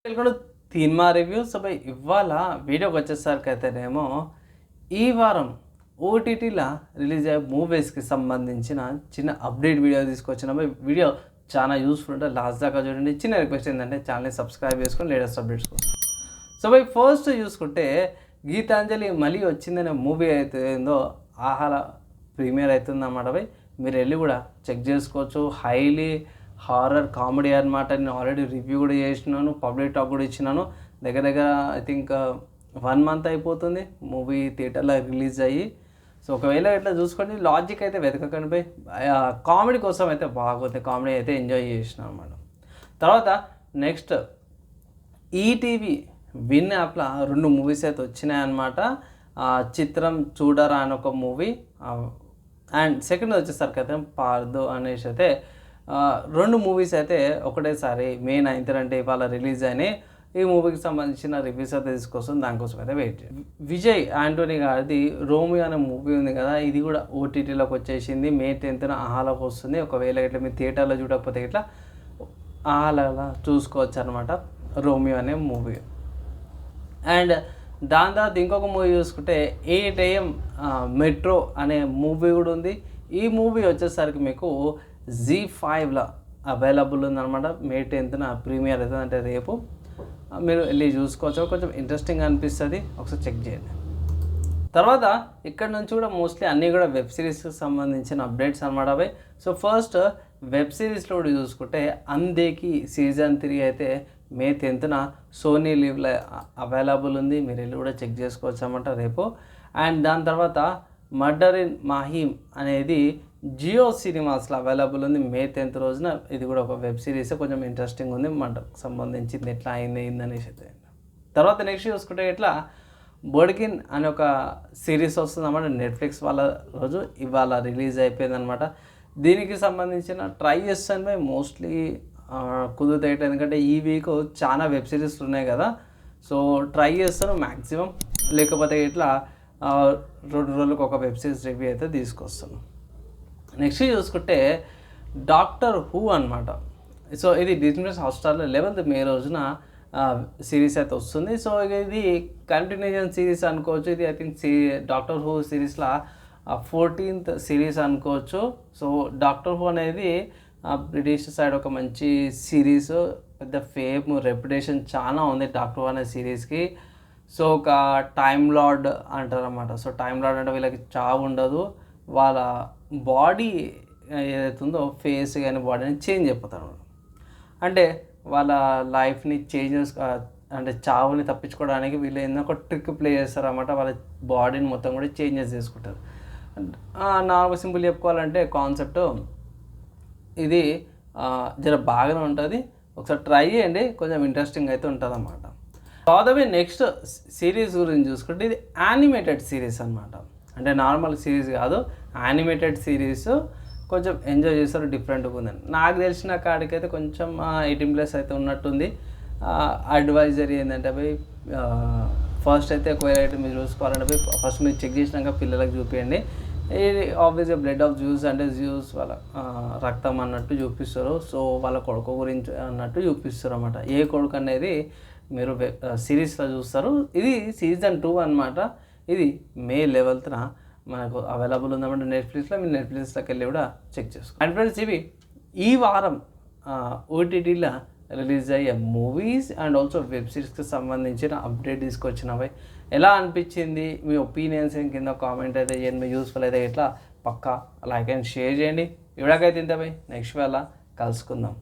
Welcome to cinema review. So by ఇవాళ వీడియోకి వచ్చేసరికి అయితేనేమో ఈ వారం ఓటీటీలో రిలీజ్ అయ్యే మూవీస్కి సంబంధించిన చిన్న అప్డేట్ వీడియో తీసుకొచ్చిన వీడియో చాలా యూస్ఫుల్ ఉంటుంది. లాస్ట్ దాకా చూడండి. చిన్న రిక్వెస్ట్ ఏంటంటే ఛానల్ని సబ్స్క్రైబ్ చేసుకొని లేటెస్ట్ అప్డేట్స్ కోసం. సో బై ఫస్ట్ చూసుకుంటే గీతాంజలి మళ్ళీ వచ్చిందనే మూవీ అయితే ఏందో ఆహార ప్రీమియర్ అవుతుందన్నమాట. బై మీరు వెళ్ళి కూడా చెక్ చేసుకోవచ్చు. హైలీ హారర్ కామెడీ అనమాట. నేను ఆల్రెడీ రివ్యూ కూడా చేసినాను, పబ్లిక్ టాక్ కూడా ఇచ్చినాను. దగ్గర ఐ థింక్ 1 month అయిపోతుంది మూవీ థియేటర్లో రిలీజ్ అయ్యి. సో ఒకవేళ ఇట్లా చూసుకోండి, లాజిక్ అయితే వెతకకండి పోయి. కామెడీ కోసం అయితే బాగుంది, కామెడీ అయితే ఎంజాయ్ చేసినాను అనమాట. తర్వాత నెక్స్ట్ ఈటీవీ విన్ యాప్లో 2 మూవీస్ అయితే వచ్చినాయన్నమాట. చిత్రం చూడరా అని ఒక మూవీ, అండ్ సెకండ్ వచ్చేసరికి అయితే పార్దు అనేసి అయితే 2 మూవీస్ అయితే ఒకటేసారి మే 9th అంటే ఇవాళ రిలీజ్ అయినాయి. ఈ మూవీకి సంబంధించిన రివ్యూస్ అయితే తీసుకొస్తుంది, దానికోసం అయితే వెయిట్ చేయండి. విజయ్ ఆంటోనీ గారిది రోమియో అనే మూవీ ఉంది కదా, ఇది కూడా ఓటీటీలోకి వచ్చేసింది. మే 10th ఆహాలోకి వస్తుంది. ఒకవేళ ఇట్లా మీరు థియేటర్లో చూడకపోతే ఇట్లా ఆహాలో చూసుకోవచ్చు అనమాట, రోమియో అనే మూవీ. అండ్ దాని తర్వాత ఇంకొక మూవీ చూసుకుంటే 8 AM మెట్రో అనే మూవీ కూడా ఉంది. ఈ మూవీ వచ్చేసరికి మీకు Z5లో అవైలబుల్ ఉందన్నమాట. మే 10th ప్రీమియర్ అవుతుంది, అంటే రేపు మీరు వెళ్ళి చూసుకోవచ్చు. కొంచెం ఇంట్రెస్టింగ్ అనిపిస్తుంది, ఒకసారి చెక్ చేయండి. తర్వాత ఇక్కడ నుంచి కూడా మోస్ట్లీ అన్నీ కూడా వెబ్ సిరీస్కి సంబంధించిన అప్డేట్స్ అనమాట అవి. సో ఫస్ట్ వెబ్ సిరీస్లో కూడా చూసుకుంటే అందేకి సీజన్ 3 అయితే మే 10th సోనీ లీవ్లో అవైలబుల్ ఉంది. మీరు వెళ్ళి కూడా చెక్ చేసుకోవచ్చు అన్నమాట రేపు. అండ్ దాని తర్వాత మర్డర్ ఇన్ మాహిమ్ అనేది జియో సినిమాస్లో అవైలబుల్ ఉంది మే 10th రోజున. ఇది కూడా ఒక వెబ్ సిరీస్, కొంచెం ఇంట్రెస్టింగ్ ఉంది, మర్డర్కి సంబంధించింది ఎట్లా అయిందనేసి. తర్వాత నెక్స్ట్ చూసుకుంటే ఇట్లా బొడికిన్ అనే ఒక సిరీస్ వస్తుంది అన్నమాట నెట్ఫ్లిక్స్ వాళ్ళ. రోజు ఇవాళ రిలీజ్ అయిపోయింది అనమాట. దీనికి సంబంధించిన ట్రై చేస్తాను మోస్ట్లీ కుదురుతాయి, ఎందుకంటే ఈ వీక్ చాలా వెబ్ సిరీస్లు ఉన్నాయి కదా. సో ట్రై చేస్తాను మ్యాక్సిమం, లేకపోతే ఇట్లా 2 రోజులకు ఒక వెబ్ సిరీస్ రివ్యూ అయితే తీసుకొస్తాను. నెక్స్ట్ చూసుకుంటే డాక్టర్ హూ అనమాట. సో ఇది డిస్నీ హాట్‌స్టార్లో 11th మే రోజున సిరీస్ అయితే వస్తుంది. సో ఇది కంటిన్యూషన్ సిరీస్ అనుకోవచ్చు. ఇది ఐ థింక్ డాక్టర్ హూ సిరీస్లో 14th సిరీస్ అనుకోవచ్చు. సో డాక్టర్ హూ అనేది బ్రిటిష్ సైడ్ ఒక మంచి సిరీస్, పెద్ద ఫేమ్ రెప్యుటేషన్ చాలా ఉంది డాక్టర్ హూ అనే సిరీస్కి. సో ఒక టైమ్ లార్డ్ అంటారు అన్నమాట. సో టైమ్ లార్డ్ అంటే వీళ్ళకి చావు ఉండదు, వాళ్ళ బాడీ ఏదైతుందో ఫేస్ కానీ బాడీని చేంజ్ అయిపోతారు. అంటే వాళ్ళ లైఫ్ని చేంజెస్ అంటే చావుని తప్పించుకోవడానికి వీళ్ళు ఏదైనా ఒక ట్రిక్ ప్లే చేస్తారు అన్నమాట. వాళ్ళ బాడీని మొత్తం కూడా చేంజెస్ చేసుకుంటారు. నార్మల్ సింపుల్ చెప్పుకోవాలంటే కాన్సెప్ట్ ఇది జర బాగానే ఉంటుంది, ఒకసారి ట్రై చేయండి, కొంచెం ఇంట్రెస్టింగ్ అయితే ఉంటుంది అన్నమాట. తర్వాత నెక్స్ట్ సిరీస్ గురించి చూసుకుంటే ఇది యానిమేటెడ్ సిరీస్ అనమాట. అంటే నార్మల్ సిరీస్ కాదు, యానిమేటెడ్ సిరీస్. కొంచెం ఎంజాయ్ చేస్తారు, డిఫరెంట్గా ఉందని. నాకు తెలిసిన కాడికైతే కొంచెం 18+ అయితే ఉన్నట్టుంది. అడ్వైజరీ ఏంటంటే పోయి ఫస్ట్ అయితే ఒకవేళ అయితే మీరు చూసుకోవాలంటే పోయి ఫస్ట్ మీరు చెక్ చేసినాక పిల్లలకు చూపించండి. ఇది ఆబ్వియస్గా బ్లడ్ ఆఫ్ జ్యూస్ అంటే జ్యూస్ వాళ్ళ రక్తం అన్నట్టు చూపిస్తారు. సో వాళ్ళ కొడుకు గురించి అన్నట్టు చూపిస్తారు అన్నమాట. ఏ కొడుకు అనేది మీరు సిరీస్లో చూస్తారు. ఇది సీజన్ 2 అనమాట. ఇది మే 11th మనకు అవైలబుల్ ఉందన్నమాట నెట్ఫ్లిక్స్లో. మీరు నెట్ఫ్లిక్స్లోకి వెళ్ళి కూడా చెక్ చేసుకోండి. అండ్ ఫ్రెండ్స్, ఇవి ఈ వారం ఓటీటీలో రిలీజ్ అయ్యే మూవీస్ అండ్ ఆల్సో వెబ్ సిరీస్కి సంబంధించిన అప్డేట్ తీసుకొచ్చినవి. ఎలా అనిపించింది మీ ఒపీనియన్స్ కింద కామెంట్ అయితే చేయండి. మీ యూస్ఫుల్ అయితే ఇట్లా పక్కా లైక్ అండ్ షేర్ చేయండి. ఇవిడాకైతే ఇంత బై నెక్స్ట్ వేళ కలుసుకుందాం.